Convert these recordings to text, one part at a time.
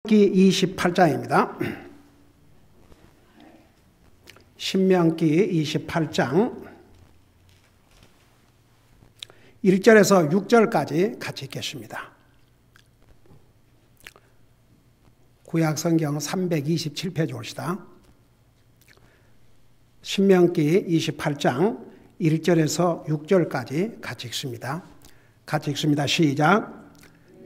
신명기 28장입니다. 신명기 28장 1절에서 6절까지 같이 읽겠습니다. 구약성경 327페이지 옵시다. 신명기 28장 1절에서 6절까지 같이 읽습니다. 같이 읽습니다. 시작.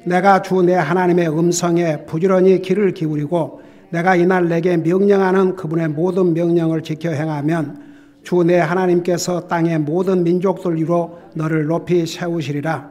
내가 주 내 하나님의 음성에 부지런히 귀를 기울이고 내가 이날 내게 명령하는 그분의 모든 명령을 지켜 행하면 주 내 하나님께서 땅의 모든 민족들 위로 너를 높이 세우시리라.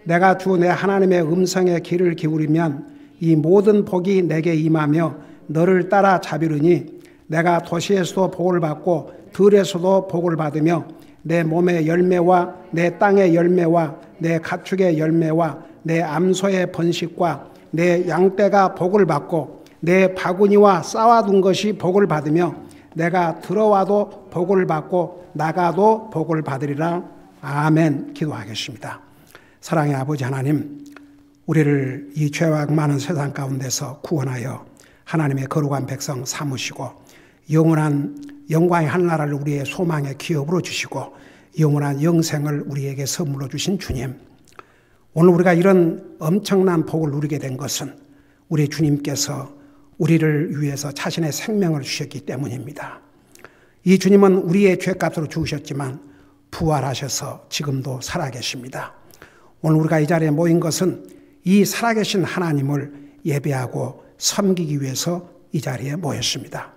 내가 주 내 하나님의 음성에 귀를 기울이면 이 모든 복이 내게 임하며 너를 따라 자비르니 내가 도시에서도 복을 받고 들에서도 복을 받으며 내 몸의 열매와 내 땅의 열매와 내 가축의 열매와 내 암소의 번식과 내 양떼가 복을 받고 내 바구니와 쌓아둔 것이 복을 받으며 내가 들어와도 복을 받고 나가도 복을 받으리라. 아멘. 기도하겠습니다. 사랑의 아버지 하나님, 우리를 이 죄와 많은 세상 가운데서 구원하여 하나님의 거룩한 백성 삼으시고 영원한 영광의 한나라를 우리의 소망의 기업으로 주시고 영원한 영생을 우리에게 선물로 주신 주님, 오늘 우리가 이런 엄청난 복을 누리게 된 것은 우리 주님께서 우리를 위해서 자신의 생명을 주셨기 때문입니다. 이 주님은 우리의 죄값으로 죽으셨지만 부활하셔서 지금도 살아계십니다. 오늘 우리가 이 자리에 모인 것은 이 살아계신 하나님을 예배하고 섬기기 위해서 이 자리에 모였습니다.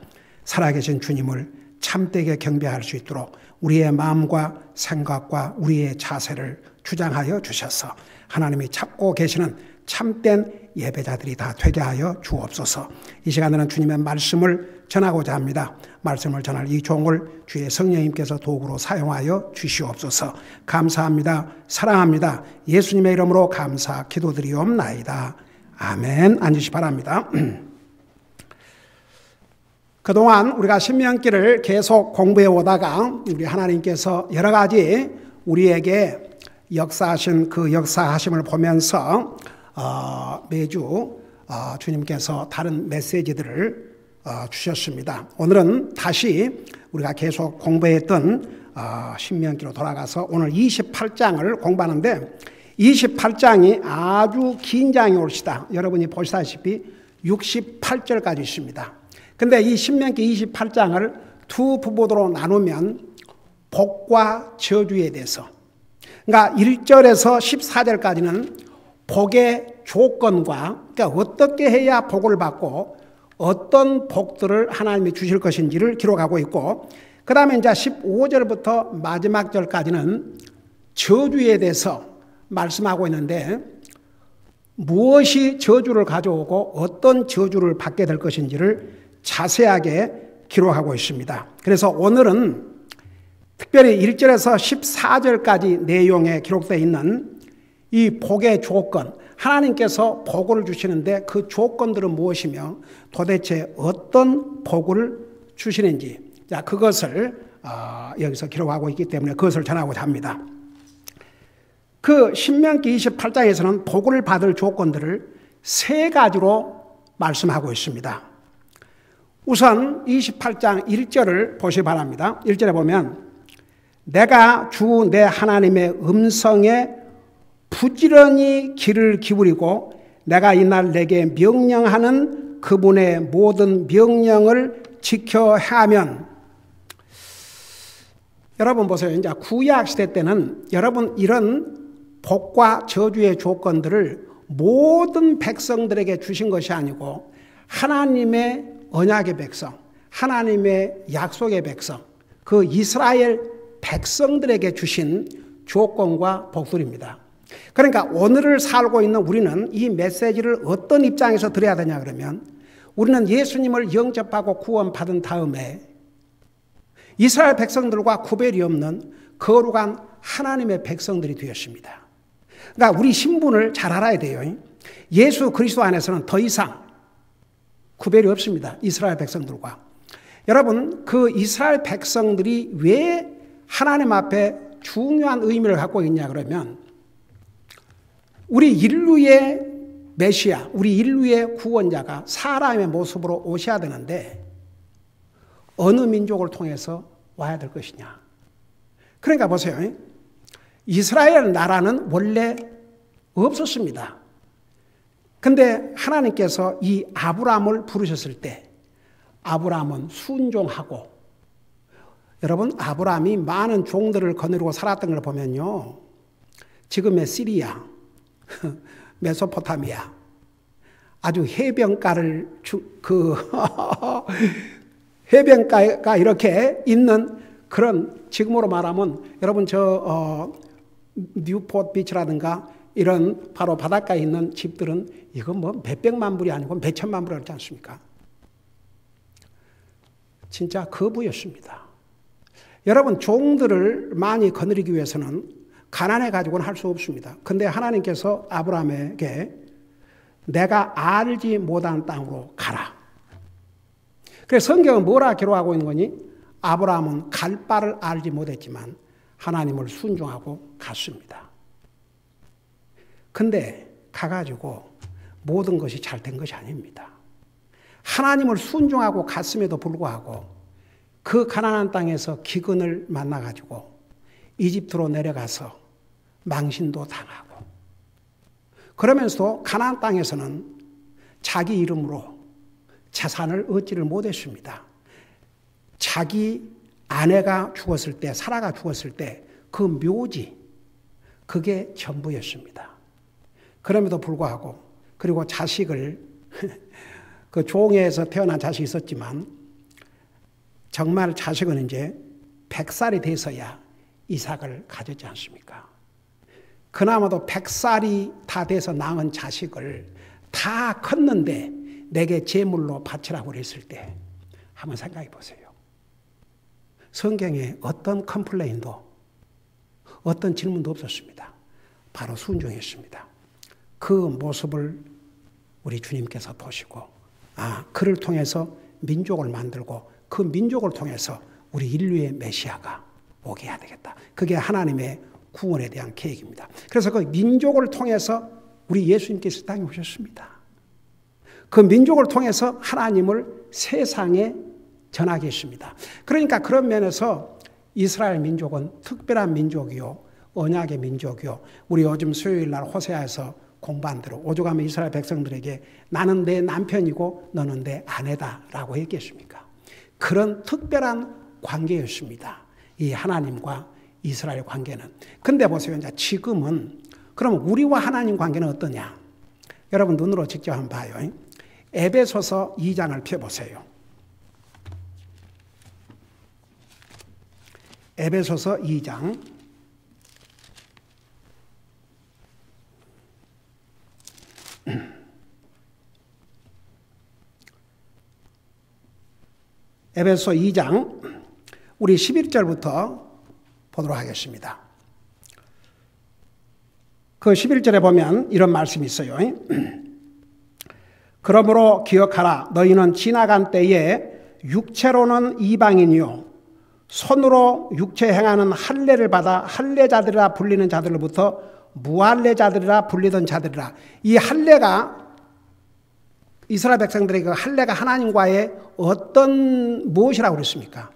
살아계신 주님을 참되게 경배할 수 있도록 우리의 마음과 생각과 우리의 자세를 주장하여 주셔서 하나님이 찾고 계시는 참된 예배자들이 다 되게 하여 주옵소서. 이 시간에는 주님의 말씀을 전하고자 합니다. 말씀을 전할 이 종을 주의 성령님께서 도구로 사용하여 주시옵소서. 감사합니다. 사랑합니다. 예수님의 이름으로 감사 기도드리옵나이다. 아멘. 앉으시 바랍니다. 그동안 우리가 신명기를 계속 공부해 오다가 우리 하나님께서 여러 가지 우리에게 역사하신 그 역사하심을 보면서 매주 주님께서 다른 메시지들을 주셨습니다. 오늘은 다시 우리가 계속 공부했던 신명기로 돌아가서 오늘 28장을 공부하는데 28장이 아주 긴 장이 옳시다. 여러분이 보시다시피 68절까지 있습니다. 근데 이 신명기 28장을 두 부분으로 나누면 복과 저주에 대해서, 그러니까 1절에서 14절까지는 복의 조건과, 그러니까 어떻게 해야 복을 받고 어떤 복들을 하나님이 주실 것인지를 기록하고 있고, 그 다음에 이제 15절부터 마지막 절까지는 저주에 대해서 말씀하고 있는데 무엇이 저주를 가져오고 어떤 저주를 받게 될 것인지를 자세하게 기록하고 있습니다. 그래서 오늘은 특별히 1절에서 14절까지 내용에 기록되어 있는 이 복의 조건, 하나님께서 복을 주시는데 그 조건들은 무엇이며 도대체 어떤 복을 주시는지, 자, 그것을 여기서 기록하고 있기 때문에 그것을 전하고자 합니다. 그 신명기 28장에서는 복을 받을 조건들을 세 가지로 말씀하고 있습니다. 우선 28장 1절을 보시기 바랍니다. 1절에 보면 내가 주 내 하나님의 음성에 부지런히 귀를 기울이고 내가 이날 내게 명령하는 그분의 모든 명령을 지켜 행하면, 여러분 보세요. 이제 구약 시대 때는 여러분 이런 복과 저주의 조건들을 모든 백성들에게 주신 것이 아니고 하나님의 언약의 백성, 하나님의 약속의 백성, 그 이스라엘 백성들에게 주신 조건과 복들입니다. 그러니까 오늘을 살고 있는 우리는 이 메시지를 어떤 입장에서 들어야 되냐 그러면, 우리는 예수님을 영접하고 구원받은 다음에 이스라엘 백성들과 구별이 없는 거룩한 하나님의 백성들이 되었습니다. 그러니까 우리 신분을 잘 알아야 돼요. 예수 그리스도 안에서는 더 이상 구별이 없습니다. 이스라엘 백성들과. 여러분, 그 이스라엘 백성들이 왜 하나님 앞에 중요한 의미를 갖고 있냐 그러면, 우리 인류의 메시아, 우리 인류의 구원자가 사람의 모습으로 오셔야 되는데 어느 민족을 통해서 와야 될 것이냐. 그러니까 보세요. 이스라엘 나라는 원래 없었습니다. 근데 하나님께서 이 아브라함을 부르셨을 때 아브라함은 순종하고, 여러분 아브라함이 많은 종들을 거느리고 살았던 걸 보면요, 지금의 시리아, 메소포타미아, 아주 해변가를 해변가가 이렇게 있는 그런, 지금으로 말하면 여러분 뉴포트 비치라든가 이런 바로 바닷가에 있는 집들은 이건 뭐 몇백만 불이 아니고 몇천만 불이 그렇지 않습니까? 진짜 거부였습니다. 여러분 종들을 많이 거느리기 위해서는 가난해 가지고는 할 수 없습니다. 근데 하나님께서 아브라함에게 내가 알지 못한 땅으로 가라. 그래서 성경은 뭐라 기록하고 있는 거니? 아브라함은 갈 바를 알지 못했지만 하나님을 순종하고 갔습니다. 근데 가가지고 모든 것이 잘 된 것이 아닙니다. 하나님을 순종하고 갔음에도 불구하고 그 가나안 땅에서 기근을 만나가지고 이집트로 내려가서 망신도 당하고, 그러면서도 가나안 땅에서는 자기 이름으로 재산을 얻지를 못했습니다. 자기 아내가 죽었을 때, 사라가 죽었을 때 그 묘지, 그게 전부였습니다. 그럼에도 불구하고, 그리고 자식을 그 종에서 태어난 자식이 있었지만 정말 자식은 이제 100살이 돼서야 이삭을 가졌지 않습니까? 그나마도 100살이 다 돼서 낳은 자식을 다 컸는데 내게 제물로 바치라고 그랬을 때 한번 생각해 보세요. 성경에 어떤 컴플레인도 어떤 질문도 없었습니다. 바로 순종했습니다. 그 모습을 우리 주님께서 보시고, 그를 통해서 민족을 만들고 그 민족을 통해서 우리 인류의 메시아가 오게 해야 되겠다. 그게 하나님의 구원에 대한 계획입니다. 그래서 그 민족을 통해서 우리 예수님께서 땅에 오셨습니다. 그 민족을 통해서 하나님을 세상에 전하게 했습니다. 그러니까 그런 면에서 이스라엘 민족은 특별한 민족이요, 언약의 민족이요. 우리 요즘 수요일 날 호세아에서 공부한 대로 오죽하면 이스라엘 백성들에게 나는 내 남편이고 너는 내 아내다라고 했겠습니까? 그런 특별한 관계였습니다. 이 하나님과 이스라엘 관계는. 근데 보세요. 이제 지금은 그럼 우리와 하나님 관계는 어떠냐? 여러분 눈으로 직접 한번 봐요. 에베소서 2장을 펴보세요. 에베소서 2장. 에베소 2장 우리 11절부터 보도록 하겠습니다. 그 11절에 보면 이런 말씀이 있어요. 그러므로 기억하라. 너희는 지나간 때에 육체로는 이방인이요 손으로 육체 행하는 할례를 받아 할례자들이라 불리는 자들로부터 무할례자들이라 불리던 자들이라. 이 할례가 이스라엘 백성들에게 그 할례가 하나님과의 어떤 무엇이라고 그랬습니까?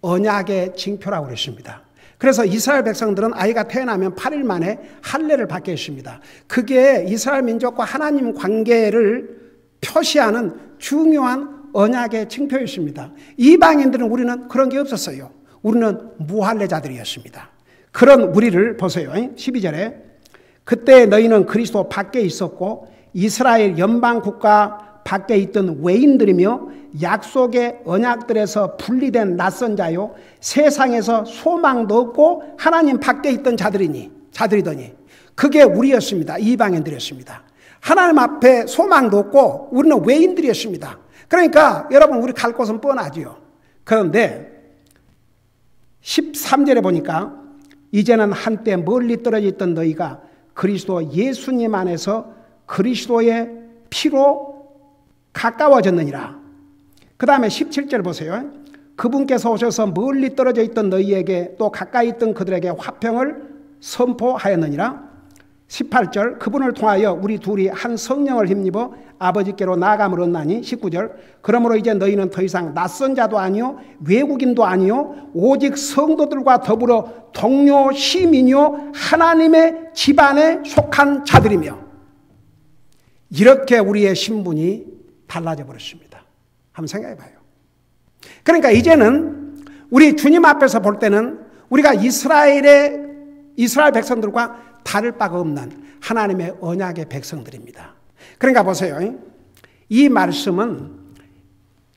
언약의 징표라고 그랬습니다. 그래서 이스라엘 백성들은 아이가 태어나면 8일 만에 할례를 받게 했습니다. 그게 이스라엘 민족과 하나님 관계를 표시하는 중요한 언약의 징표였습니다. 이방인들은 우리는 그런 게 없었어요. 우리는 무할례자들이었습니다. 그런 우리를 보세요. 12절에 그때 너희는 그리스도 밖에 있었고 이스라엘 연방 국가 밖에 있던 외인들이며 약속의 언약들에서 분리된 낯선 자요 세상에서 소망도 없고 하나님 밖에 있던 자들이더니 그게 우리였습니다. 이방인들이었습니다. 하나님 앞에 소망도 없고 우리는 외인들이었습니다. 그러니까 여러분 우리 갈 곳은 뻔하지요. 그런데 13절에 보니까 이제는 한때 멀리 떨어져 있던 너희가 그리스도 예수님 안에서 그리스도의 피로 가까워졌느니라. 그 다음에 17절 보세요. 그분께서 오셔서 멀리 떨어져 있던 너희에게 또 가까이 있던 그들에게 화평을 선포하였느니라. 18절 그분을 통하여 우리 둘이 한 성령을 힘입어 아버지께로 나아감을 얻나니 19절 그러므로 이제 너희는 더 이상 낯선 자도 아니요 외국인도 아니요 오직 성도들과 더불어 동료 시민이요 하나님의 집안에 속한 자들이며 이렇게 우리의 신분이 달라져 버렸습니다. 한번 생각해 봐요. 그러니까 이제는 우리 주님 앞에서 볼 때는 우리가 이스라엘 백성들과 다를 바가 없는 하나님의 언약의 백성들입니다. 그러니까 보세요. 이 말씀은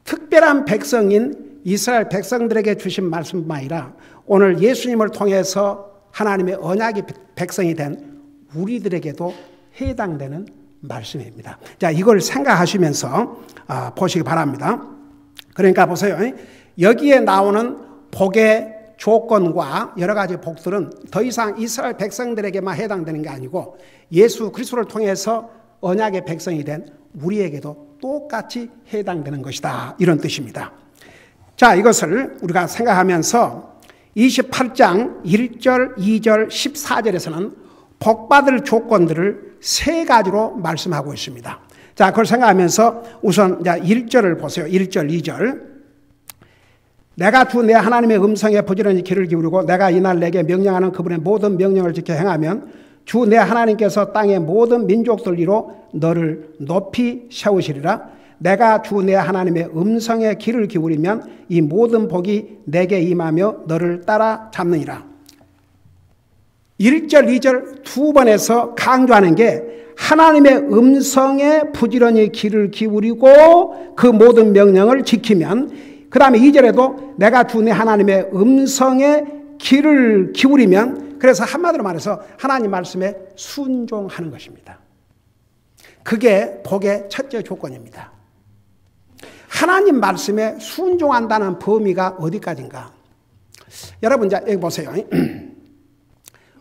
특별한 백성인 이스라엘 백성들에게 주신 말씀뿐만 아니라 오늘 예수님을 통해서 하나님의 언약의 백성이 된 우리들에게도 해당되는 말씀입니다. 자, 이걸 생각하시면서 보시기 바랍니다. 그러니까 보세요. 여기에 나오는 복의 조건과 여러 가지 복들은 더 이상 이스라엘 백성들에게만 해당되는 게 아니고 예수 그리스도를 통해서 언약의 백성이 된 우리에게도 똑같이 해당되는 것이다. 이런 뜻입니다. 자, 이것을 우리가 생각하면서 28장 1절, 2절, 14절에서는 복받을 조건들을 세 가지로 말씀하고 있습니다. 자, 그걸 생각하면서 우선 1절을 보세요. 1절, 2절. 내가 주 내 하나님의 음성에 부지런히 귀를 기울이고 내가 이날 내게 명령하는 그분의 모든 명령을 지켜 행하면 주 내 하나님께서 땅의 모든 민족들 위로 너를 높이 세우시리라. 내가 주 내 하나님의 음성에 귀를 기울이면 이 모든 복이 내게 임하며 너를 따라잡느니라. 1절, 2절 두 번에서 강조하는 게 하나님의 음성에 부지런히 귀를 기울이고 그 모든 명령을 지키면 그 다음에 2절에도 내가 주 내 하나님의 음성에 귀를 기울이면 그래서 한마디로 말해서 하나님 말씀에 순종하는 것입니다. 그게 복의 첫째 조건입니다. 하나님 말씀에 순종한다는 범위가 어디까지인가? 여러분 이제 여기 보세요.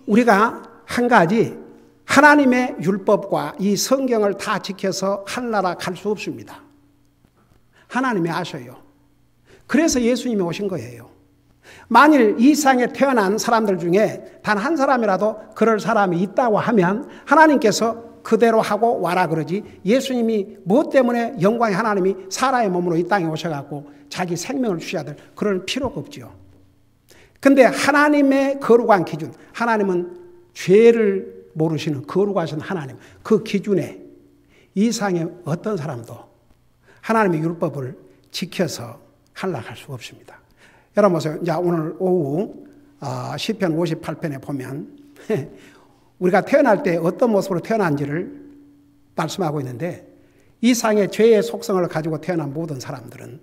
우리가 한 가지 하나님의 율법과 이 성경을 다 지켜서 하늘나라 갈 수 없습니다. 하나님이 아셔요. 그래서 예수님이 오신 거예요. 만일 이 세상에 태어난 사람들 중에 단 한 사람이라도 그럴 사람이 있다고 하면 하나님께서 그대로 하고 와라 그러지 예수님이 무엇 때문에 영광의 하나님이 사람의 몸으로 이 땅에 오셔갖고 자기 생명을 주셔야 될 그럴 필요가 없죠. 근데 하나님의 거룩한 기준, 하나님은 죄를 모르시는 거룩하신 하나님, 그 기준에 이 세상에 어떤 사람도 하나님의 율법을 지켜서 한락할 수가 없습니다. 여러분 보세요. 이제 오늘 오후 시편 58편에 보면 우리가 태어날 때 어떤 모습으로 태어난지를 말씀하고 있는데 이 세상의 죄의 속성을 가지고 태어난 모든 사람들은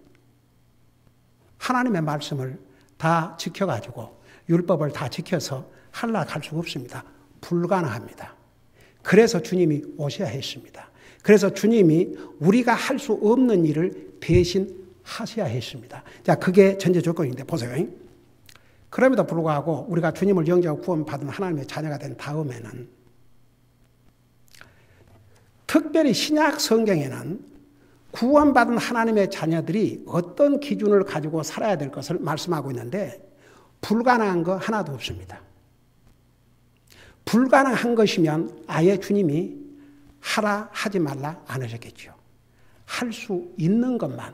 하나님의 말씀을 다 지켜가지고 율법을 다 지켜서 한락할 수가 없습니다. 불가능합니다. 그래서 주님이 오셔야 했습니다. 그래서 주님이 우리가 할 수 없는 일을 대신하셔야 했습니다. 자, 그게 전제 조건인데 보세요. 그럼에도 불구하고 우리가 주님을 영접하고 구원받은 하나님의 자녀가 된 다음에는 특별히 신약 성경에는 구원받은 하나님의 자녀들이 어떤 기준을 가지고 살아야 될 것을 말씀하고 있는데 불가능한 거 하나도 없습니다. 불가능한 것이면 아예 주님이 하라 하지 말라 안 하셨겠죠. 할 수 있는 것만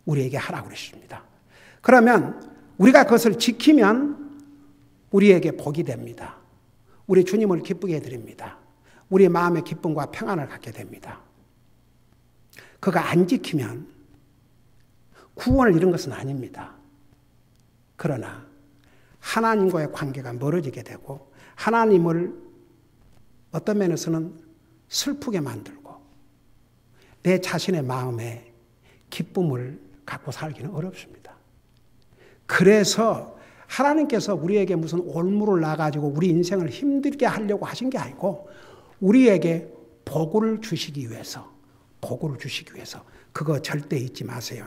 우리에게 하라고 그러십니다. 그러면 우리가 그것을 지키면 우리에게 복이 됩니다. 우리 주님을 기쁘게 해드립니다. 우리의 마음의 기쁨과 평안을 갖게 됩니다. 그거 안 지키면 구원을 잃은 것은 아닙니다. 그러나 하나님과의 관계가 멀어지게 되고 하나님을 어떤 면에서는 슬프게 만들고 내 자신의 마음에 기쁨을 갖고 살기는 어렵습니다. 그래서 하나님께서 우리에게 무슨 올무를 놔가지고 우리 인생을 힘들게 하려고 하신 게 아니고 우리에게 복을 주시기 위해서 그거 절대 잊지 마세요.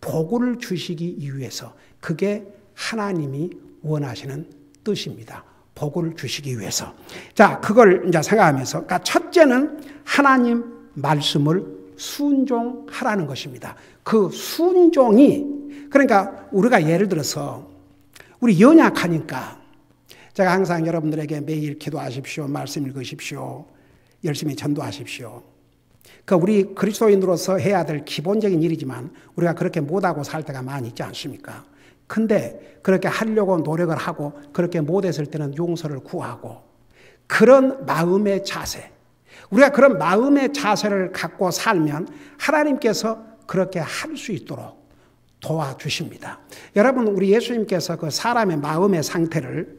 복을 주시기 위해서 그게 하나님이 원하시는 뜻입니다. 복을 주시기 위해서. 자, 그걸 이제 생각하면서 그러니까 첫째는 하나님 말씀을 순종하라는 것입니다. 그 순종이 그러니까 우리가 예를 들어서 우리 연약하니까 제가 항상 여러분들에게 매일 기도하십시오. 말씀 읽으십시오. 열심히 전도하십시오. 그 우리 그리스도인으로서 해야 될 기본적인 일이지만 우리가 그렇게 못하고 살 때가 많이 있지 않습니까? 근데 그렇게 하려고 노력을 하고 그렇게 못했을 때는 용서를 구하고 그런 마음의 자세, 우리가 그런 마음의 자세를 갖고 살면 하나님께서 그렇게 할 수 있도록 도와주십니다. 여러분, 우리 예수님께서 그 사람의 마음의 상태를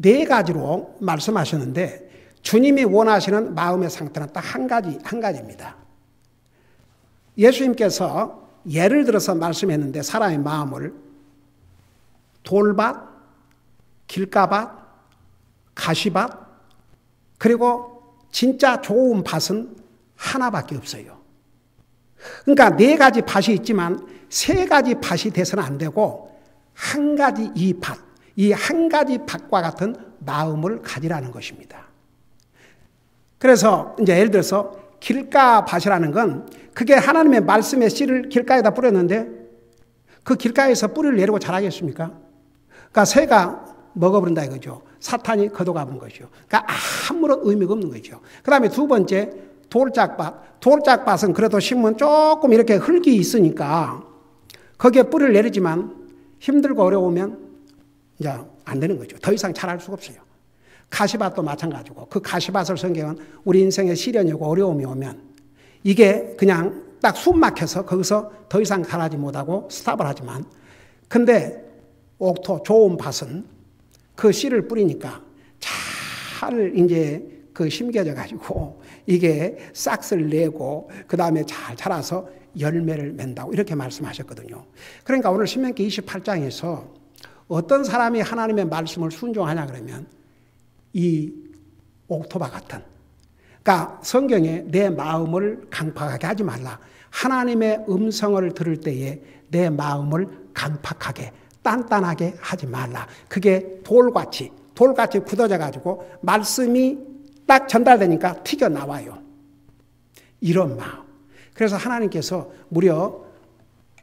4가지로 말씀하셨는데 주님이 원하시는 마음의 상태는 딱 한 가지입니다. 예수님께서 예를 들어서 말씀했는데 사람의 마음을 돌밭, 길가밭, 가시밭, 그리고 진짜 좋은 밭은 하나밖에 없어요. 그러니까 4가지 밭이 있지만 3가지 밭이 돼서는 안 되고 한 가지 이 밭, 이 한 가지 밭과 같은 마음을 가지라는 것입니다. 그래서 이제 예를 들어서 길가 밭이라는 건 그게 하나님의 말씀의 씨를 길가에다 뿌렸는데 그 길가에서 뿌리를 내리고 자라겠습니까? 그러니까 새가 먹어버린다 이거죠. 사탄이 걷어가 버린 거죠. 그러니까 아무런 의미가 없는 거죠. 그 다음에 2번째 돌짝밭. 돌짝밭은 그래도 심으면 조금 이렇게 흙이 있으니까 거기에 뿌리를 내리지만 힘들고 어려우면 이제 안 되는 거죠. 더 이상 자랄 수가 없어요. 가시밭도 마찬가지고 그 가시밭을 성경은 우리 인생에 시련이 오고 어려움이 오면 이게 그냥 딱 숨 막혀서 거기서 더 이상 자라지 못하고 스탑을 하지만 근데 옥토 좋은 밭은 그 씨를 뿌리니까 잘 이제 그 심겨져 가지고 이게 싹을 내고 그 다음에 잘 자라서 열매를 맺는다고 이렇게 말씀하셨거든요. 그러니까 오늘 신명기 28장에서 어떤 사람이 하나님의 말씀을 순종하냐 그러면 이 옥토바 같은, 그러니까 성경에 내 마음을 강팍하게 하지 말라. 하나님의 음성을 들을 때에 내 마음을 강팍하게 단단하게 하지 말라. 그게 돌같이 굳어져 가지고 말씀이 딱 전달되니까 튀겨나와요. 이런 마음. 그래서 하나님께서 무려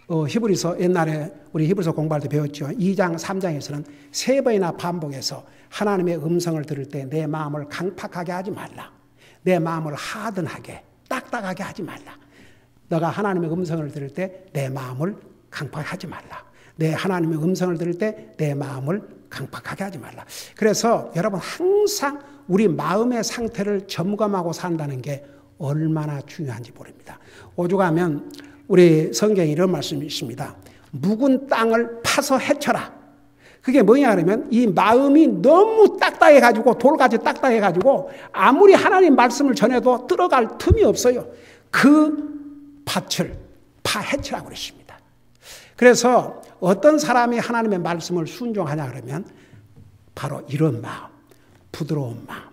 히브리서 옛날에 우리 히브리서 공부할 때 배웠죠. 2장 3장에서는 3번이나 반복해서 하나님의 음성을 들을 때 내 마음을 강팍하게 하지 말라. 내 마음을 하든하게 딱딱하게 하지 말라. 너가 하나님의 음성을 들을 때 내 마음을 강팍하게 하지 말라. 내 하나님의 음성을 들을 때 내 마음을 강팍하게 하지 말라. 그래서 여러분 항상 우리 마음의 상태를 점검하고 산다는 게 얼마나 중요한지 모릅니다. 오죽하면 우리 성경에 이런 말씀이 있습니다. 묵은 땅을 파서 헤쳐라. 그게 뭐냐 하면 이 마음이 너무 딱딱해가지고 돌같이 딱딱해가지고 아무리 하나님 말씀을 전해도 들어갈 틈이 없어요. 그 밭을 파헤치라고 그랬습니다. 그래서 어떤 사람이 하나님의 말씀을 순종하냐 그러면 바로 이런 마음, 부드러운 마음,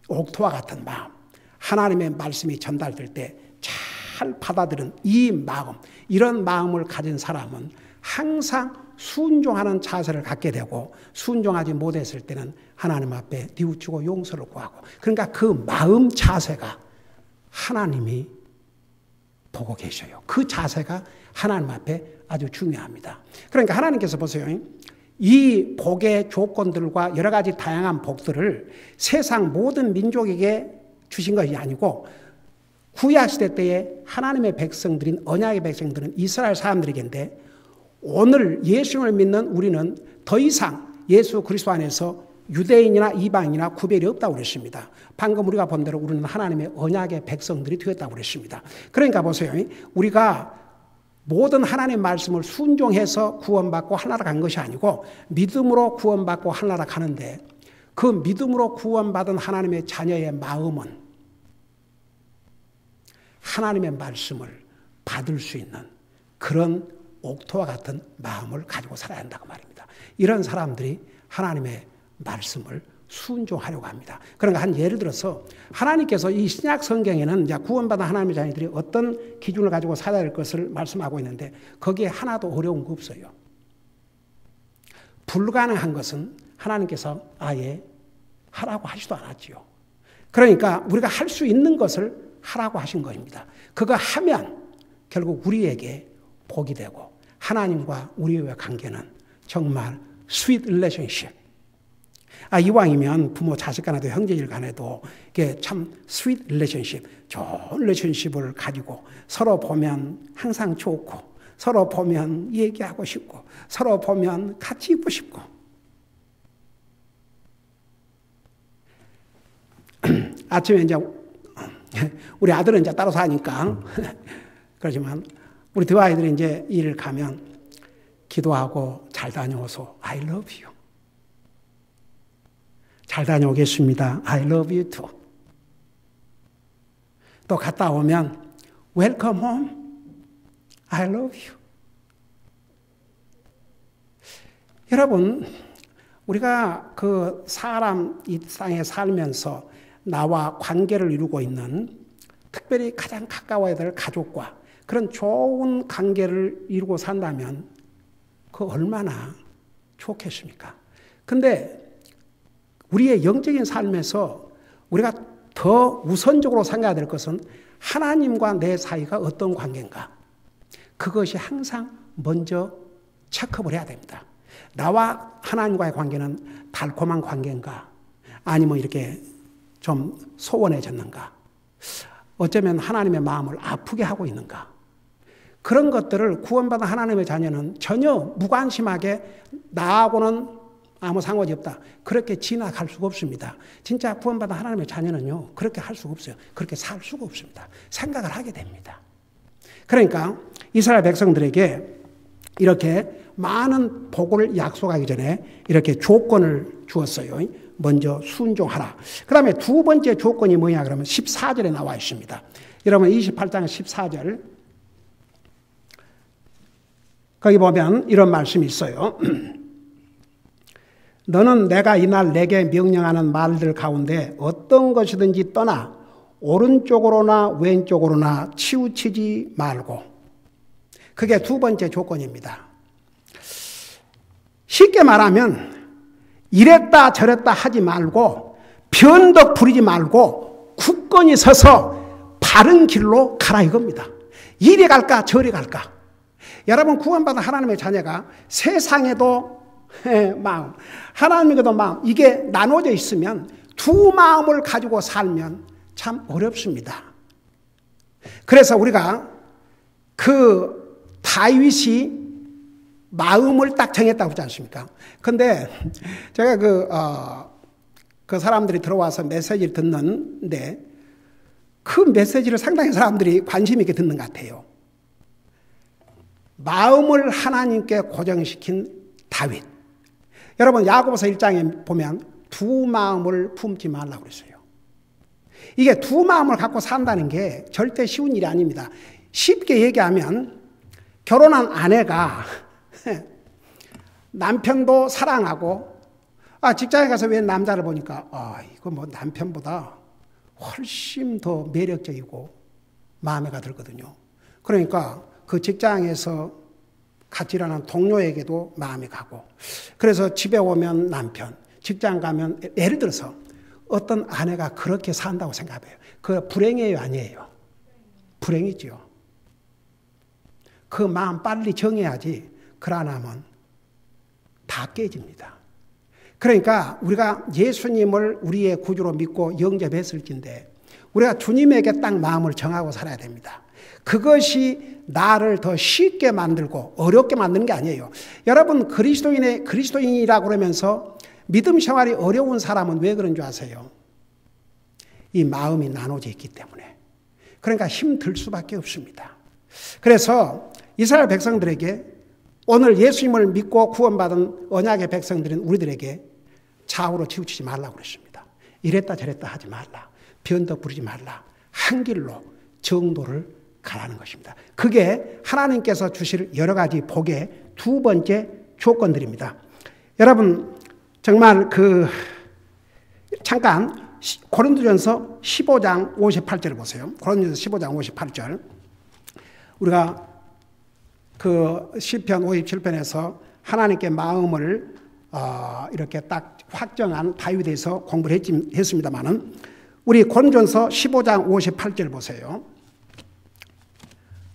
옥토와 같은 마음, 하나님의 말씀이 전달될 때 잘 받아들인 이 마음, 이런 마음을 가진 사람은 항상 순종하는 자세를 갖게 되고 순종하지 못했을 때는 하나님 앞에 뉘우치고 용서를 구하고 그러니까 그 마음 자세가 하나님이 보고 계셔요. 그 자세가 하나님 앞에 아주 중요합니다. 그러니까 하나님께서 보세요. 이 복의 조건들과 여러 가지 다양한 복들을 세상 모든 민족에게 주신 것이 아니고 구약시대 때에 하나님의 백성들인 언약의 백성들은 이스라엘 사람들에게인데 오늘 예수님을 믿는 우리는 더 이상 예수 그리스도 안에서 유대인이나 이방인이나 구별이 없다고 그랬습니다. 방금 우리가 본 대로 우리는 하나님의 언약의 백성들이 되었다고 그랬습니다. 그러니까 보세요. 우리가 모든 하나님의 말씀을 순종해서 구원받고 하나로 간 것이 아니고 믿음으로 구원받고 하나로 가는데 그 믿음으로 구원받은 하나님의 자녀의 마음은 하나님의 말씀을 받을 수 있는 그런 옥토와 같은 마음을 가지고 살아야 한다고 말입니다. 이런 사람들이 하나님의 말씀을 순종하려고 합니다. 그러니까 한 예를 들어서 하나님께서 이 신약 성경에는 이제 구원받은 하나님의 자녀들이 어떤 기준을 가지고 살아야 할 것을 말씀하고 있는데 거기에 하나도 어려운 거 없어요. 불가능한 것은 하나님께서 아예 하라고 하지도 않았지요. 그러니까 우리가 할 수 있는 것을 하라고 하신 것입니다. 그거 하면 결국 우리에게 복이 되고 하나님과 우리의 관계는 정말 스윗 릴레이션십, 이왕이면 부모 자식 간에도 형제일 간에도 이게 참 스윗 릴레이션십, 좋은 릴레이션십을 가지고 서로 보면 항상 좋고 서로 보면 얘기하고 싶고 서로 보면 같이 있고 싶고 아침에 이제 우리 아들은 이제 따로 사니까 그렇지만 우리 두 아이들이 이제 일 가면 기도하고 잘 다녀오소. I love you. 잘 다녀오겠습니다. I love you too. 또 갔다 오면 Welcome home. I love you. 여러분, 우리가 그 사람 이 땅에 살면서 나와 관계를 이루고 있는 특별히 가장 가까워야 될 가족과 그런 좋은 관계를 이루고 산다면 그 얼마나 좋겠습니까? 근데 우리의 영적인 삶에서 우리가 더 우선적으로 생각해야 될 것은 하나님과 내 사이가 어떤 관계인가? 그것이 항상 먼저 체크업을 해야 됩니다. 나와 하나님과의 관계는 달콤한 관계인가? 아니면 이렇게 좀 소원해졌는가? 어쩌면 하나님의 마음을 아프게 하고 있는가? 그런 것들을 구원받은 하나님의 자녀는 전혀 무관심하게 나하고는 아무 상관이 없다. 그렇게 지나갈 수가 없습니다. 진짜 구원받은 하나님의 자녀는요, 그렇게 할 수가 없어요. 그렇게 살 수가 없습니다. 생각을 하게 됩니다. 그러니까 이스라엘 백성들에게 이렇게 많은 복을 약속하기 전에 이렇게 조건을 주었어요. 먼저 순종하라. 그 다음에 두 번째 조건이 뭐냐 그러면 14절에 나와 있습니다. 여러분 28장 14절 거기 보면 이런 말씀이 있어요. 너는 내가 이날 내게 명령하는 말들 가운데 어떤 것이든지 떠나 오른쪽으로나 왼쪽으로나 치우치지 말고. 그게 두 번째 조건입니다. 쉽게 말하면 이랬다 저랬다 하지 말고 변덕 부리지 말고 굳건히 서서 바른 길로 가라 이겁니다. 이리 갈까 저리 갈까. 여러분 구원받은 하나님의 자녀가 세상에도 마음, 하나님에게도 마음, 이게 나눠져 있으면 두 마음을 가지고 살면 참 어렵습니다. 그래서 우리가 그 다윗이 마음을 딱 정했다고 하지 않습니까? 근데 제가 그 사람들이 들어와서 메시지를 듣는데 그 메시지를 상당히 사람들이 관심 있게 듣는 것 같아요. 마음을 하나님께 고정시킨 다윗. 여러분 야고보서 1장에 보면 두 마음을 품지 말라고 그랬어요. 이게 두 마음을 갖고 산다는 게 절대 쉬운 일이 아닙니다. 쉽게 얘기하면 결혼한 아내가 남편도 사랑하고 직장에 가서 왜 남자를 보니까 이거 뭐 남편보다 훨씬 더 매력적이고 마음에가 들거든요. 그러니까 그 직장에서 같이 일하는 동료에게도 마음이 가고 그래서 집에 오면 남편, 직장 가면 예를 들어서 어떤 아내가 그렇게 산다고 생각해요. 그 불행이에요 아니에요? 불행이죠. 그 마음 빨리 정해야지 그러나면 다 깨집니다. 그러니까 우리가 예수님을 우리의 구주로 믿고 영접했을진데 우리가 주님에게 딱 마음을 정하고 살아야 됩니다. 그것이 나를 더 쉽게 만들고 어렵게 만드는 게 아니에요. 여러분 그리스도인이라고 그러면서 믿음 생활이 어려운 사람은 왜 그런 줄 아세요? 이 마음이 나눠져 있기 때문에. 그러니까 힘들 수밖에 없습니다. 그래서 이스라엘 백성들에게 오늘 예수님을 믿고 구원받은 언약의 백성들인 우리들에게 좌우로 치우치지 말라고 그랬습니다. 이랬다 저랬다 하지 말라. 변덕 부리지 말라. 한 길로 정도를 가라는 것입니다. 그게 하나님께서 주실 여러 가지 복의 두 번째 조건들입니다. 여러분 정말 잠깐 고린도전서 15장 58절을 보세요. 고린도전서 15장 58절. 우리가 그 시편 57편에서 하나님께 마음을 이렇게 딱 확정한 다윗에서 공부를 했습니다만은 우리 고린도전서 15장 58절 보세요.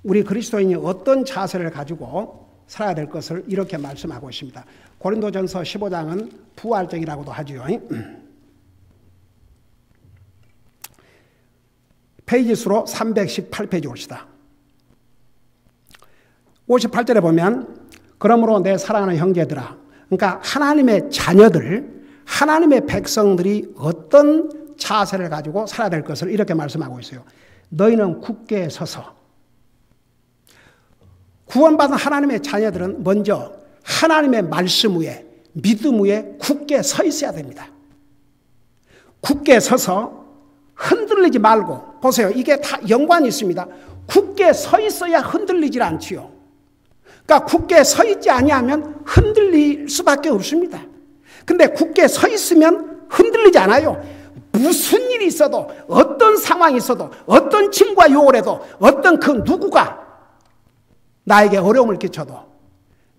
우리 그리스도인이 어떤 자세를 가지고 살아야 될 것을 이렇게 말씀하고 있습니다. 고린도전서 15장은 부활적이라고도 하지요. 페이지 수로 318페이지 옵시다. 58절에 보면 그러므로 내 사랑하는 형제들아, 그러니까 하나님의 자녀들, 하나님의 백성들이 어떤 자세를 가지고 살아야 될 것을 이렇게 말씀하고 있어요. 너희는 굳게 서서. 구원받은 하나님의 자녀들은 먼저 하나님의 말씀 위에, 믿음 위에 굳게 서 있어야 됩니다. 굳게 서서 흔들리지 말고, 보세요. 이게 다 연관이 있습니다. 굳게 서 있어야 흔들리질 않지요. 그러니까 굳게 서 있지 아니하면 흔들릴 수밖에 없습니다. 근데 굳게 서 있으면 흔들리지 않아요. 무슨 일이 있어도, 어떤 상황이 있어도, 어떤 짐과 요구를 해도, 어떤 그 누구가 나에게 어려움을 끼쳐도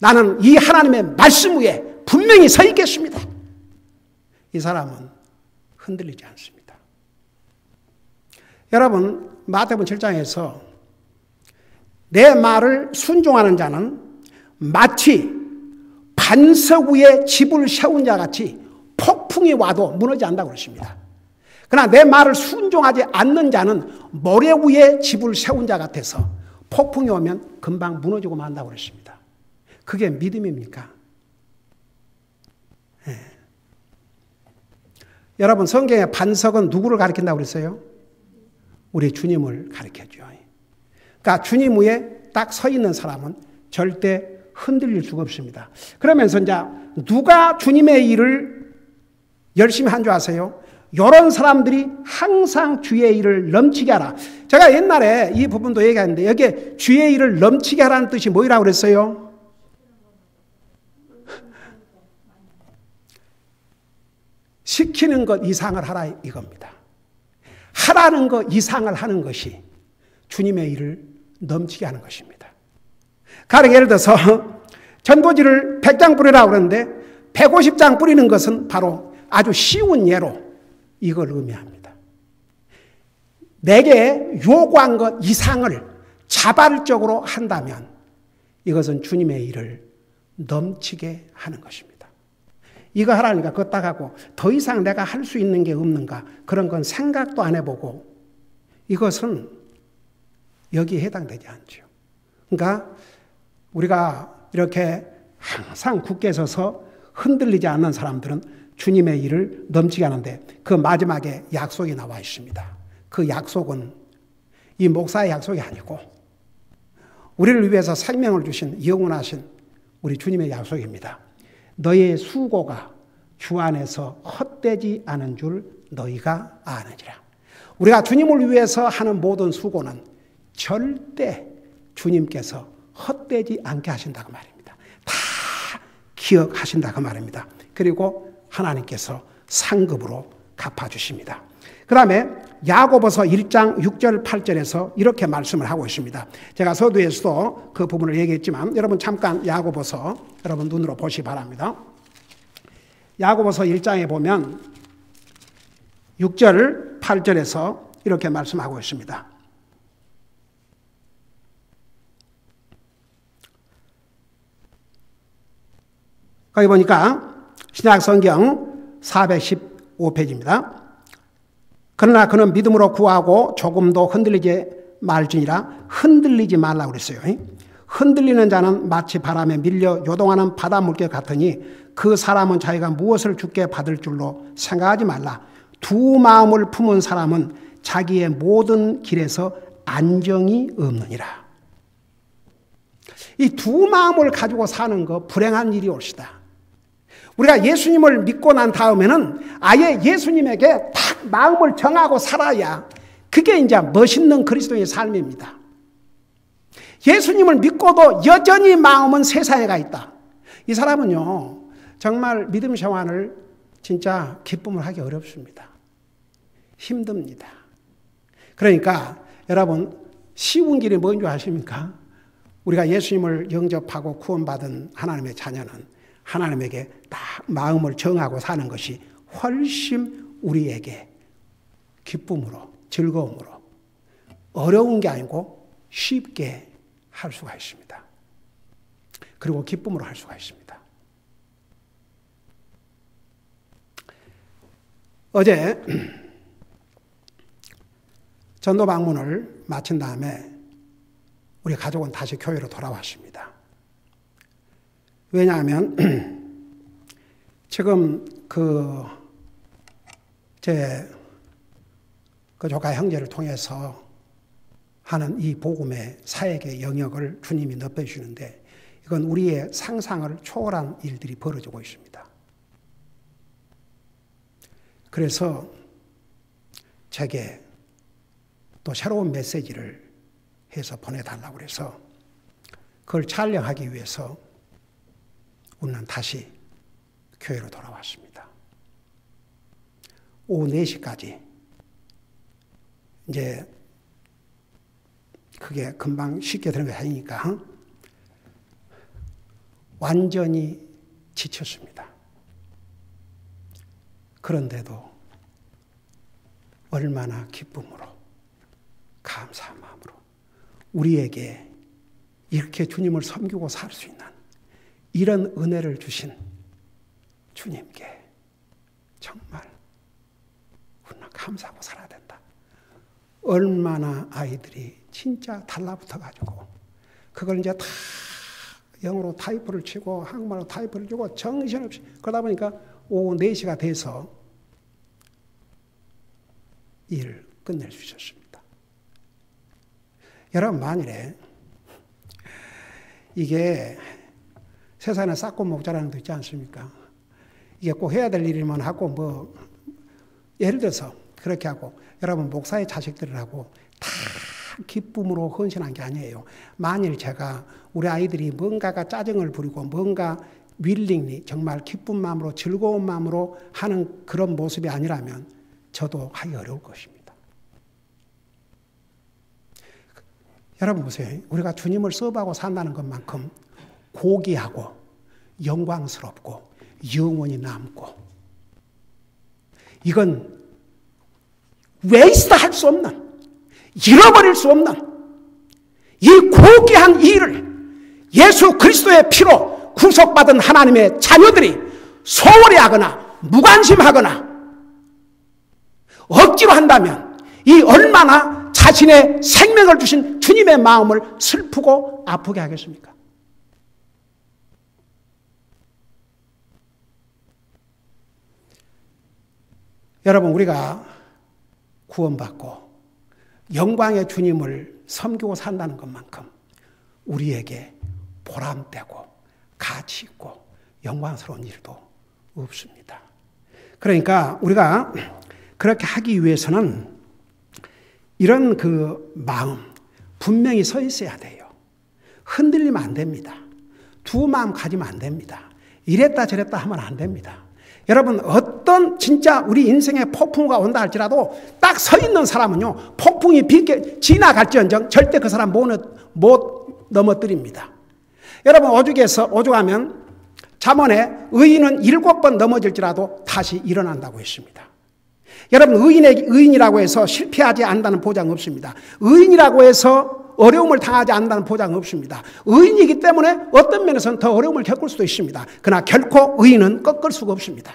나는 이 하나님의 말씀 위에 분명히 서 있겠습니다. 이 사람은 흔들리지 않습니다. 여러분, 마태복음 7장에서 내 말을 순종하는 자는 마치 반석 위에 집을 세운 자 같이 폭풍이 와도 무너지지 않는다고 그러십니다. 그러나 내 말을 순종하지 않는 자는 모래 위에 집을 세운 자 같아서 폭풍이 오면 금방 무너지고 만다고 그랬습니다. 그게 믿음입니까? 네. 여러분, 성경의 반석은 누구를 가리킨다고 그랬어요? 우리 주님을 가리켜줘요. 그러니까 주님 위에 딱 서 있는 사람은 절대 흔들릴 수가 없습니다. 그러면서 이제 누가 주님의 일을 열심히 한 줄 아세요? 이런 사람들이 항상 주의 일을 넘치게 하라. 제가 옛날에 이 부분도 얘기했는데 여기에 주의 일을 넘치게 하라는 뜻이 뭐라고 그랬어요? 시키는 것 이상을 하라 이겁니다. 하라는 것 이상을 하는 것이 주님의 일을 넘치게 하는 것입니다. 가령 예를 들어서 전도지를 100장 뿌리라고 그러는데 150장 뿌리는 것은 바로 아주 쉬운 예로 이걸 의미합니다. 내게 요구한 것 이상을 자발적으로 한다면 이것은 주님의 일을 넘치게 하는 것입니다. 이거 하라니까 그거 딱 하고 더 이상 내가 할 수 있는 게 없는가 그런 건 생각도 안 해보고 이것은 여기에 해당되지 않죠. 그러니까 우리가 이렇게 항상 굳게 서서 흔들리지 않는 사람들은 주님의 일을 넘치게 하는데 그 마지막에 약속이 나와 있습니다. 그 약속은 이 목사의 약속이 아니고 우리를 위해서 생명을 주신 영원하신 우리 주님의 약속입니다. 너의 수고가 주 안에서 헛되지 않은 줄 너희가 아느니라. 우리가 주님을 위해서 하는 모든 수고는 절대 주님께서 헛되지 않게 하신다고 말입니다. 다 기억하신다고 말입니다. 그리고 하나님께서 상급으로 갚아주십니다. 그 다음에 야고보서 1장 6절 8절에서 이렇게 말씀을 하고 있습니다. 제가 서두에서도 그 부분을 얘기했지만 여러분 잠깐 야고보서 여러분 눈으로 보시기 바랍니다. 야고보서 1장에 보면 6절 8절에서 이렇게 말씀하고 있습니다. 거기 보니까 신약성경 415페이지입니다. 그러나 그는 믿음으로 구하고 조금도 흔들리지 말지니라. 흔들리지 말라고 그랬어요. 흔들리는 자는 마치 바람에 밀려 요동하는 바닷물개 같으니 그 사람은 자기가 무엇을 주께 받을 줄로 생각하지 말라. 두 마음을 품은 사람은 자기의 모든 길에서 안정이 없느니라. 이 두 마음을 가지고 사는 거 불행한 일이 옳시다. 우리가 예수님을 믿고 난 다음에는 아예 예수님에게 딱 마음을 정하고 살아야 그게 이제 멋있는 그리스도의 삶입니다. 예수님을 믿고도 여전히 마음은 세상에 가 있다. 이 사람은요, 정말 믿음 생활을 진짜 기쁨을 하기 어렵습니다. 힘듭니다. 그러니까 여러분, 쉬운 길이 뭔지 아십니까? 우리가 예수님을 영접하고 구원받은 하나님의 자녀는 하나님에게 딱 마음을 정하고 사는 것이 훨씬 우리에게 기쁨으로, 즐거움으로 어려운 게 아니고 쉽게 할 수가 있습니다. 그리고 기쁨으로 할 수가 있습니다. 어제 전도 방문을 마친 다음에 우리 가족은 다시 교회로 돌아왔습니다. 왜냐하면 지금 제 조카 형제를 통해서 하는 이 복음의 사역의 영역을 주님이 넓혀주시는데 이건 우리의 상상을 초월한 일들이 벌어지고 있습니다. 그래서 제게 또 새로운 메시지를 해서 보내달라고 해서 그걸 촬영하기 위해서 우리는 다시 교회로 돌아왔습니다. 오후 4시까지 이제 그게 금방 쉽게 되는 게 아니니까 완전히 지쳤습니다. 그런데도 얼마나 기쁨으로 감사한 마음으로 우리에게 이렇게 주님을 섬기고 살 수 있는 이런 은혜를 주신 주님께 정말 우리는 감사하고 살아야 된다. 얼마나 아이들이 진짜 달라붙어가지고 그걸 이제 다 영어로 타이프를 치고 한국말로 타이프를 치고 정신없이 그러다 보니까 오후 4시가 돼서 일을 끝낼 수 있었습니다. 여러분 만일에 이게 세상에 싹고 목자라는 거 있지 않습니까? 이게 꼭 해야 될 일이면 하고 예를 들어서 그렇게 하고 여러분 목사의 자식들하고 다 기쁨으로 헌신한 게 아니에요. 만일 제가 우리 아이들이 뭔가가 짜증을 부리고 뭔가 윌링리 정말 기쁜 마음으로 즐거운 마음으로 하는 그런 모습이 아니라면 저도 하기 어려울 것입니다. 여러분 보세요. 우리가 주님을 서브하고 산다는 것만큼 고귀하고 영광스럽고 영원히 남고 이건 웨이스트할 수 없는 잃어버릴 수 없는 이 고귀한 일을 예수 그리스도의 피로 구속받은 하나님의 자녀들이 소홀히 하거나 무관심하거나 억지로 한다면 이 얼마나 자신의 생명을 주신 주님의 마음을 슬프고 아프게 하겠습니까? 여러분 우리가 구원받고 영광의 주님을 섬기고 산다는 것만큼 우리에게 보람되고 가치 있고 영광스러운 일도 없습니다. 그러니까 우리가 그렇게 하기 위해서는 이런 그 마음 분명히 서 있어야 돼요. 흔들리면 안 됩니다. 두 마음 가지면 안 됩니다. 이랬다 저랬다 하면 안 됩니다. 여러분 어떤 진짜 우리 인생에 폭풍우가 온다 할지라도 딱 서 있는 사람은요 폭풍이 지나갈지언정 절대 그 사람 못 넘어뜨립니다. 여러분 오죽하면 잠언에 의인은 7번 넘어질지라도 다시 일어난다고 했습니다. 여러분 의인이라고 해서 실패하지 않는다는 보장 없습니다. 의인이라고 해서 어려움을 당하지 않는다는 보장 없습니다. 의인이기 때문에 어떤 면에서는 더 어려움을 겪을 수도 있습니다. 그러나 결코 의인은 꺾을 수가 없습니다.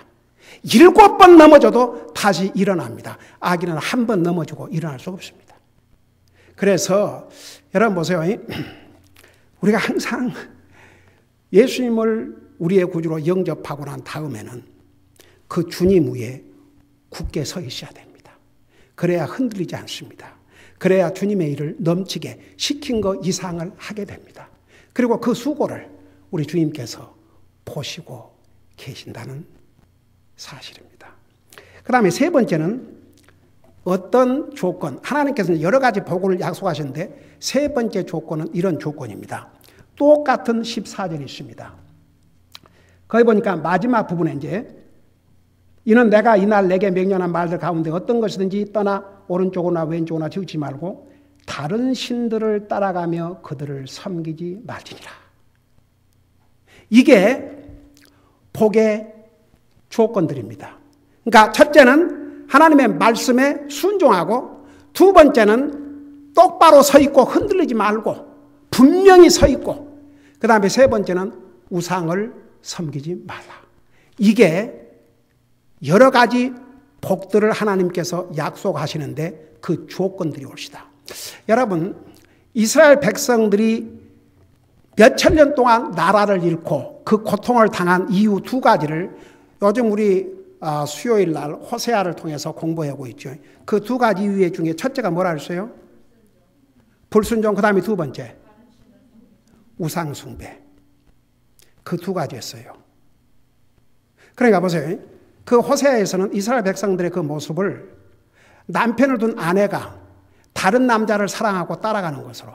7번 넘어져도 다시 일어납니다. 악인은 한 번 넘어지고 일어날 수가 없습니다. 그래서 여러분 보세요. 우리가 항상 예수님을 우리의 구주로 영접하고 난 다음에는 그 주님 위에 굳게 서 있어야 됩니다. 그래야 흔들리지 않습니다. 그래야 주님의 일을 넘치게 시킨 것 이상을 하게 됩니다. 그리고 그 수고를 우리 주님께서 보시고 계신다는 사실입니다. 그 다음에 세 번째는 어떤 조건, 하나님께서는 여러 가지 복을 약속하셨는데 세 번째 조건은 이런 조건입니다. 똑같은 14절이 있습니다. 거기 보니까 마지막 부분에 이제 이는 내가 이날 내게 명령한 말들 가운데 어떤 것이든지 떠나 오른쪽이나 왼쪽이나 지우지 말고 다른 신들을 따라가며 그들을 섬기지 말지니라. 이게 복의 조건들입니다. 그러니까 첫째는 하나님의 말씀에 순종하고 두 번째는 똑바로 서 있고 흔들리지 말고 분명히 서 있고 그 다음에 세 번째는 우상을 섬기지 말라. 이게 여러 가지 복들을 하나님께서 약속하시는데 그 조건들이 옳시다. 여러분, 이스라엘 백성들이 몇천 년 동안 나라를 잃고 그 고통을 당한 이유 두 가지를 요즘 우리 수요일 날 호세아를 통해서 공부하고 있죠. 그 두 가지 이유 중에 첫째가 뭐라 했어요? 불순종. 그 다음에 두 번째 우상숭배. 그 두 가지였어요. 그러니까 보세요. 그 호세아에서는 이스라엘 백성들의 그 모습을 남편을 둔 아내가 다른 남자를 사랑하고 따라가는 것으로,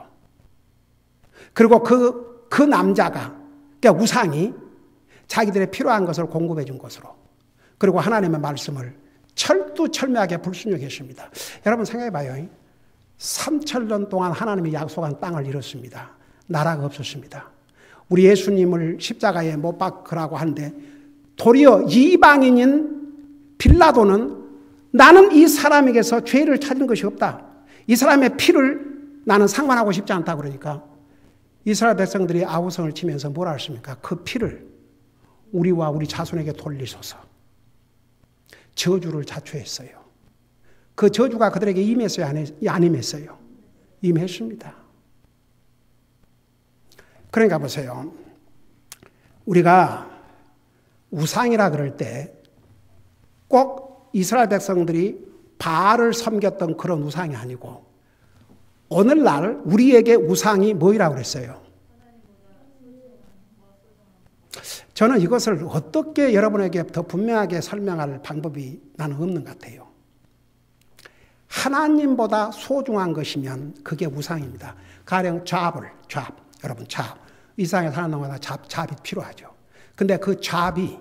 그리고 그 남자가, 그러니까 우상이 자기들의 필요한 것을 공급해 준 것으로, 그리고 하나님의 말씀을 철두철미하게 불순종했습니다. 여러분 생각해 봐요. 3,000년 동안 하나님이 약속한 땅을 잃었습니다. 나라가 없었습니다. 우리 예수님을 십자가에 못 박으라고 하는데 도리어 이방인인 빌라도는 나는 이 사람에게서 죄를 찾은 것이 없다. 이 사람의 피를 나는 상관하고 싶지 않다. 그러니까 이스라엘 백성들이 아우성을 치면서 뭐라 했습니까? 그 피를 우리와 우리 자손에게 돌리소서. 저주를 자초했어요. 그 저주가 그들에게 임했어요? 안 임했어요? 임했습니다. 그러니까 보세요. 우리가 우상이라 그럴 때 꼭 이스라엘 백성들이 바알을 섬겼던 그런 우상이 아니고 오늘날 우리에게 우상이 뭐라고 그랬어요? 저는 이것을 어떻게 여러분에게 더 분명하게 설명할 방법이 나는 없는 것 같아요. 하나님보다 소중한 것이면 그게 우상입니다. 가령 잡, 여러분 잡. 이 세상에 사는 동안 잡이 필요하죠. 근데 그 잡이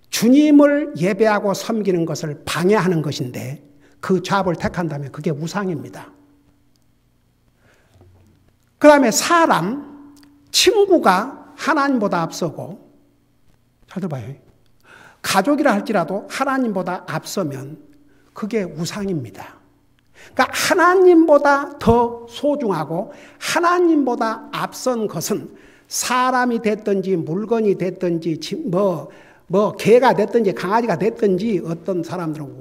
주님을 예배하고 섬기는 것을 방해하는 것인데 그 잡을 택한다면 그게 우상입니다. 그 다음에 사람, 친구가 하나님보다 앞서고, 잘 들어봐요. 가족이라 할지라도 하나님보다 앞서면 그게 우상입니다. 그러니까 하나님보다 더 소중하고 하나님보다 앞선 것은 사람이 됐든지 물건이 됐든지 개가 됐든지 강아지가 됐든지 어떤 사람들은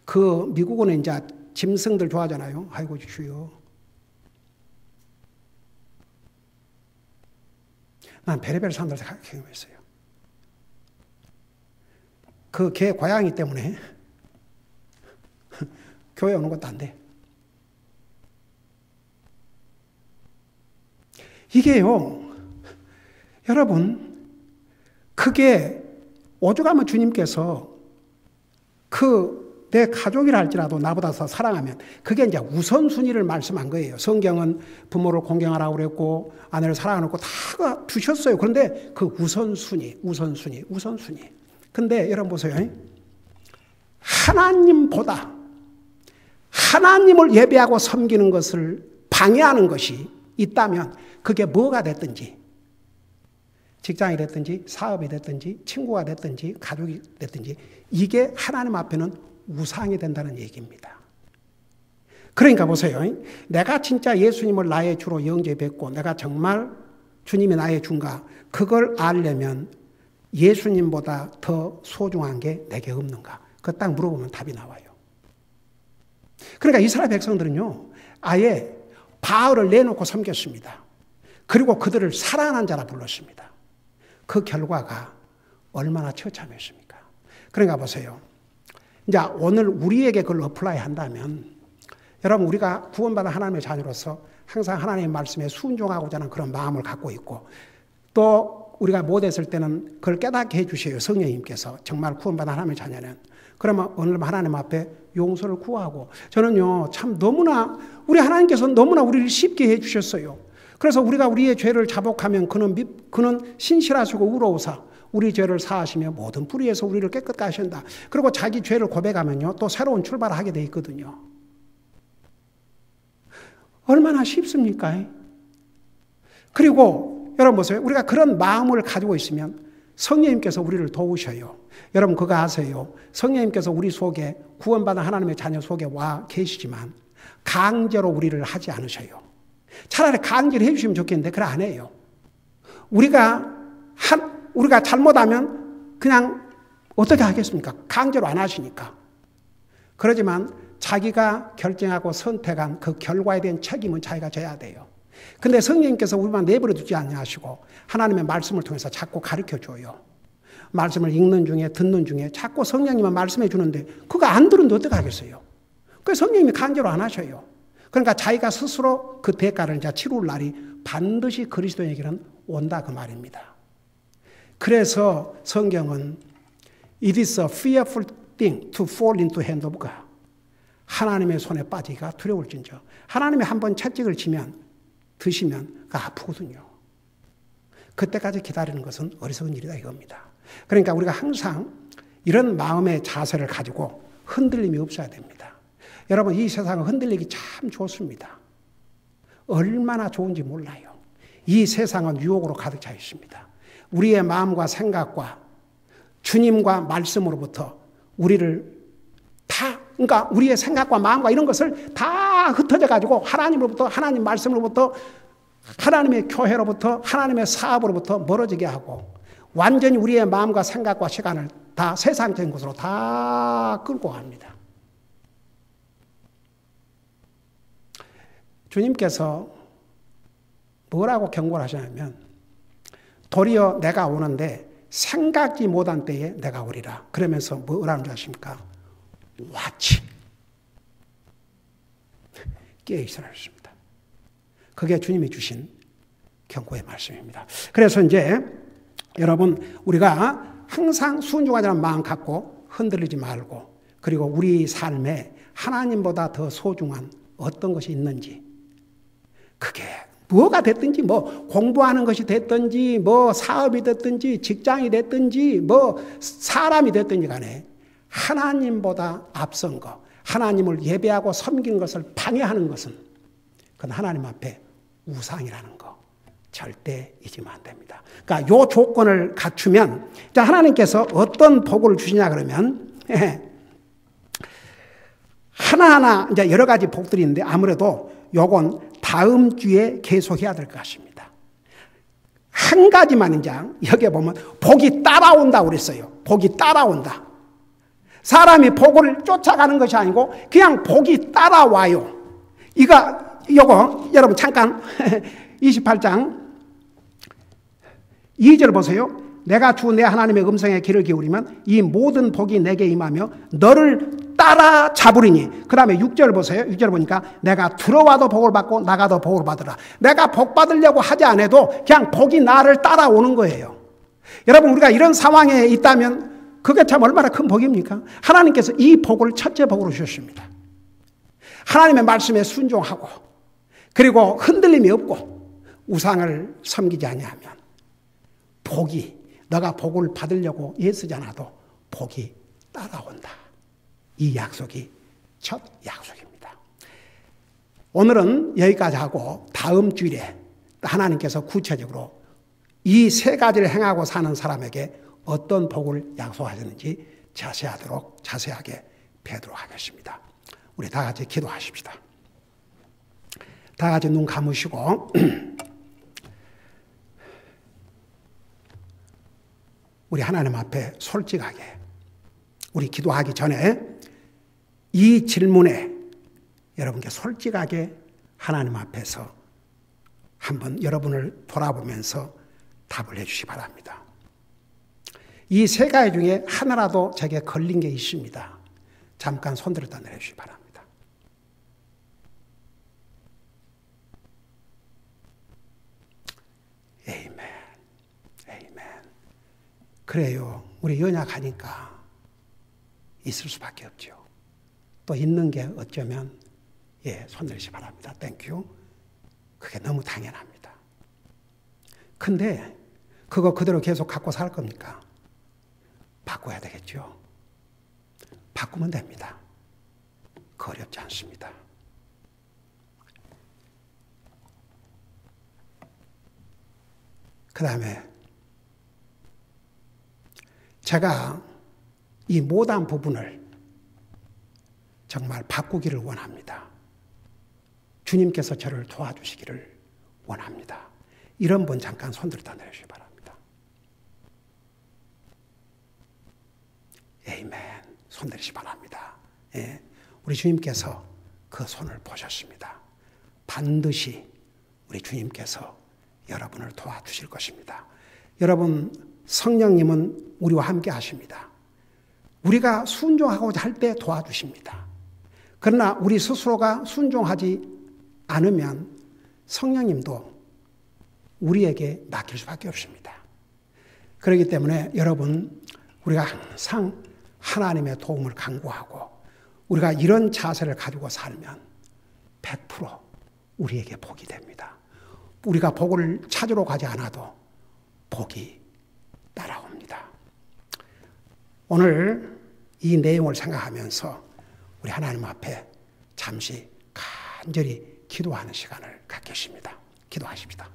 그 미국은 이제 짐승들 좋아하잖아요. 아이고 주여. 난 별의별 사람들 경험했어요. 그 개 고양이 때문에 교회 오는 것도 안 돼. 이게요, 여러분, 그게 오죽하면 주님께서 내 가족이라 할지라도 나보다 더 사랑하면 그게 이제 우선순위를 말씀한 거예요. 성경은 부모를 공경하라고 그랬고 아내를 사랑하고 다 두셨어요. 그런데 그 우선순위. 근데 여러분 보세요. 하나님보다 하나님을 예배하고 섬기는 것을 방해하는 것이 있다면 그게 뭐가 됐든지, 직장이 됐든지 사업이 됐든지 친구가 됐든지 가족이 됐든지 이게 하나님 앞에는 우상이 된다는 얘기입니다. 그러니까 보세요. 내가 진짜 예수님을 나의 주로 영접해 뵙고 내가 정말 주님이 나의 주인가, 그걸 알려면 예수님보다 더 소중한 게 내게 없는가, 그거 딱 물어보면 답이 나와요. 그러니까 이스라엘 백성들은요, 아예 바알을 내놓고 섬겼습니다. 그리고 그들을 사랑하는 자라 불렀습니다. 그 결과가 얼마나 처참했습니까? 그러니까 보세요. 이제 오늘 우리에게 그걸 어플라이 한다면, 여러분, 우리가 구원받은 하나님의 자녀로서 항상 하나님의 말씀에 순종하고자 하는 그런 마음을 갖고 있고, 또 우리가 못했을 때는 그걸 깨닫게 해주셔요. 성령님께서. 정말 구원받은 하나님의 자녀는. 그러면 오늘 하나님 앞에 용서를 구하고, 저는요, 참 너무나, 우리 하나님께서 너무나 우리를 쉽게 해주셨어요. 그래서 우리가 우리의 죄를 자복하면 그는 신실하시고 의로우사 우리 죄를 사하시며 모든 불의에서 우리를 깨끗게 하신다. 그리고 자기 죄를 고백하면요, 또 새로운 출발을 하게 돼 있거든요. 얼마나 쉽습니까? 그리고 여러분 보세요. 우리가 그런 마음을 가지고 있으면 성령님께서 우리를 도우셔요. 여러분 그거 아세요? 성령님께서 우리 속에, 구원받은 하나님의 자녀 속에 와 계시지만 강제로 우리를 하지 않으셔요. 차라리 강제로 해주시면 좋겠는데 그걸 안 해요. 우리가 잘못하면 그냥 어떻게 하겠습니까? 강제로 안 하시니까. 그러지만 자기가 결정하고 선택한 그 결과에 대한 책임은 자기가 져야 돼요. 근데 성령님께서 우리만 내버려 두지 않으시고 하나님의 말씀을 통해서 자꾸 가르쳐줘요. 말씀을 읽는 중에 듣는 중에 자꾸 성령님은 말씀해 주는데 그거 안 들은데 어떻게 하겠어요? 그래서 성령님이 강제로 안 하셔요. 그러니까 자기가 스스로 그 대가를 이제 치룰 날이 반드시 그리스도인에게는 온다 그 말입니다. 그래서 성경은 It is a fearful thing to fall into hand of God. 하나님의 손에 빠지기가 두려울진저. 하나님이 한번 채찍을 치면 드시면 그 아프거든요. 그때까지 기다리는 것은 어리석은 일이다 이겁니다. 그러니까 우리가 항상 이런 마음의 자세를 가지고 흔들림이 없어야 됩니다. 여러분 이 세상은 흔들리기 참 좋습니다. 얼마나 좋은지 몰라요. 이 세상은 유혹으로 가득 차 있습니다. 우리의 마음과 생각과 주님과 말씀으로부터 우리를 그러니까 우리의 생각과 마음과 이런 것을 다 흩어져 가지고 하나님으로부터 하나님 말씀으로부터 하나님의 교회로부터 하나님의 사업으로부터 멀어지게 하고 완전히 우리의 마음과 생각과 시간을 다 세상적인 곳으로 다 끌고 갑니다. 주님께서 뭐라고 경고를 하시냐면 도리어 내가 오는데 생각지 못한 때에 내가 오리라. 그러면서 뭐라는 줄 아십니까? Watch. 깨어있으라 했습니다. 그게 주님이 주신 경고의 말씀입니다. 그래서 이제 여러분 우리가 항상 순종하자는 마음 갖고 흔들리지 말고 그리고 우리 삶에 하나님보다 더 소중한 어떤 것이 있는지 그게 뭐가 됐든지 뭐 공부하는 것이 됐든지 뭐 사업이 됐든지 직장이 됐든지 뭐 사람이 됐든지 간에 하나님보다 앞선 것 하나님을 예배하고 섬기는 것을 방해하는 것은 그건 하나님 앞에 우상이라는 거 절대 잊으면 안 됩니다. 그러니까 요 조건을 갖추면 하나님께서 어떤 복을 주시냐 그러면 하나하나 이제 여러 가지 복들이 있는데 아무래도 요건 다음 주에 계속해야 될 것 같습니다. 한 가지만 이제 여기에 보면 복이 따라온다고 그랬어요. 복이 따라온다. 사람이 복을 쫓아가는 것이 아니고 그냥 복이 따라와요. 요거 여러분 잠깐 28장 2절 보세요. 내가 주 내 하나님의 음성에 귀를 기울이면 이 모든 복이 내게 임하며 너를 따라 잡으리니. 그 다음에 6절 보세요. 6절 보니까 내가 들어와도 복을 받고 나가도 복을 받으라. 내가 복 받으려고 하지 않아도 그냥 복이 나를 따라오는 거예요. 여러분 우리가 이런 상황에 있다면 그게 참 얼마나 큰 복입니까? 하나님께서 이 복을 첫째 복으로 주셨습니다. 하나님의 말씀에 순종하고 그리고 흔들림이 없고 우상을 섬기지 아니하면 복이 너가 복을 받으려고 애쓰지 않아도 복이 따라온다. 이 약속이 첫 약속입니다. 오늘은 여기까지 하고 다음 주일에 하나님께서 구체적으로 이 세 가지를 행하고 사는 사람에게 어떤 복을 약속하셨는지 자세하게 뵈도록 하겠습니다. 우리 다 같이 기도하십시다. 다 같이 눈 감으시고 우리 하나님 앞에 솔직하게 우리 기도하기 전에 이 질문에 여러분께 솔직하게 하나님 앞에서 한번 여러분을 돌아보면서 답을 해주시기 바랍니다. 이 세 가지 중에 하나라도 제게 걸린 게 있습니다. 잠깐 손들었다 내려주시기 바랍니다. 에이멘. 에이멘. 그래요. 우리 연약하니까 있을 수밖에 없죠. 또 있는 게 어쩌면 손들시기 바랍니다. 땡큐. 그게 너무 당연합니다. 근데 그거 그대로 계속 갖고 살 겁니까? 바꿔야 되겠죠. 바꾸면 됩니다. 그 어렵지 않습니다. 그 다음에 제가 이 못한 부분을 정말 바꾸기를 원합니다. 주님께서 저를 도와주시기를 원합니다. 이런 분 잠깐 손들다 내려주시기 바랍니다. 에이멘. 손들이시 바랍니다. 예, 우리 주님께서 그 손을 보셨습니다. 반드시 우리 주님께서 여러분을 도와주실 것입니다. 여러분, 성령님은 우리와 함께 하십니다. 우리가 순종하고자 할 때 도와주십니다. 그러나 우리 스스로가 순종하지 않으면 성령님도 우리에게 맡길 수밖에 없습니다. 그렇기 때문에 여러분, 우리가 항상 하나님의 도움을 간구하고 우리가 이런 자세를 가지고 살면 100% 우리에게 복이 됩니다. 우리가 복을 찾으러 가지 않아도 복이 따라옵니다. 오늘 이 내용을 생각하면서 우리 하나님 앞에 잠시 간절히 기도하는 시간을 갖겠습니다. 기도하십시다.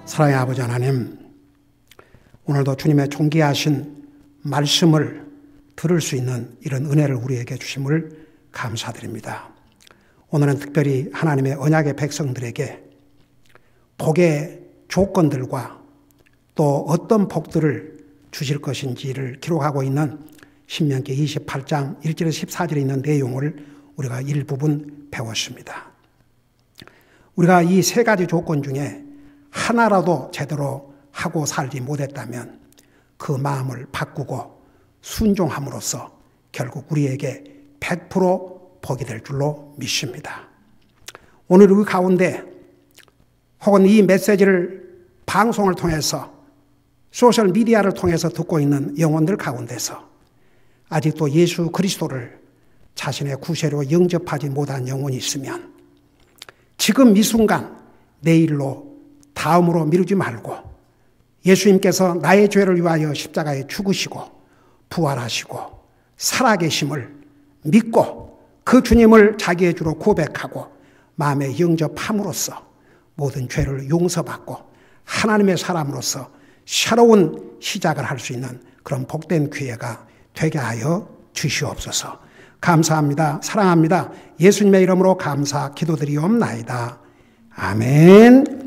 사랑의 아버지 하나님, 오늘도 주님의 존귀하신 말씀을 들을 수 있는 이런 은혜를 우리에게 주심을 감사드립니다. 오늘은 특별히 하나님의 언약의 백성들에게 복의 조건들과 또 어떤 복들을 주실 것인지를 기록하고 있는 신명기 28장 1절에서 14절에 있는 내용을 우리가 일부분 배웠습니다. 우리가 이 세 가지 조건 중에 하나라도 제대로 하고 살지 못했다면 그 마음을 바꾸고 순종함으로써 결국 우리에게 100% 복이 될 줄로 믿습니다. 오늘 우리 가운데 혹은 이 메시지를 방송을 통해서 소셜미디어를 통해서 듣고 있는 영혼들 가운데서 아직도 예수 그리스도를 자신의 구세로 영접하지 못한 영혼이 있으면 지금 이 순간 내일로 다음으로 미루지 말고 예수님께서 나의 죄를 위하여 십자가에 죽으시고 부활하시고 살아계심을 믿고 그 주님을 자기의 주로 고백하고 마음에 영접함으로써 모든 죄를 용서받고 하나님의 사람으로서 새로운 시작을 할 수 있는 그런 복된 기회가 되게 하여 주시옵소서. 감사합니다. 사랑합니다. 예수님의 이름으로 감사 기도드리옵나이다. 아멘.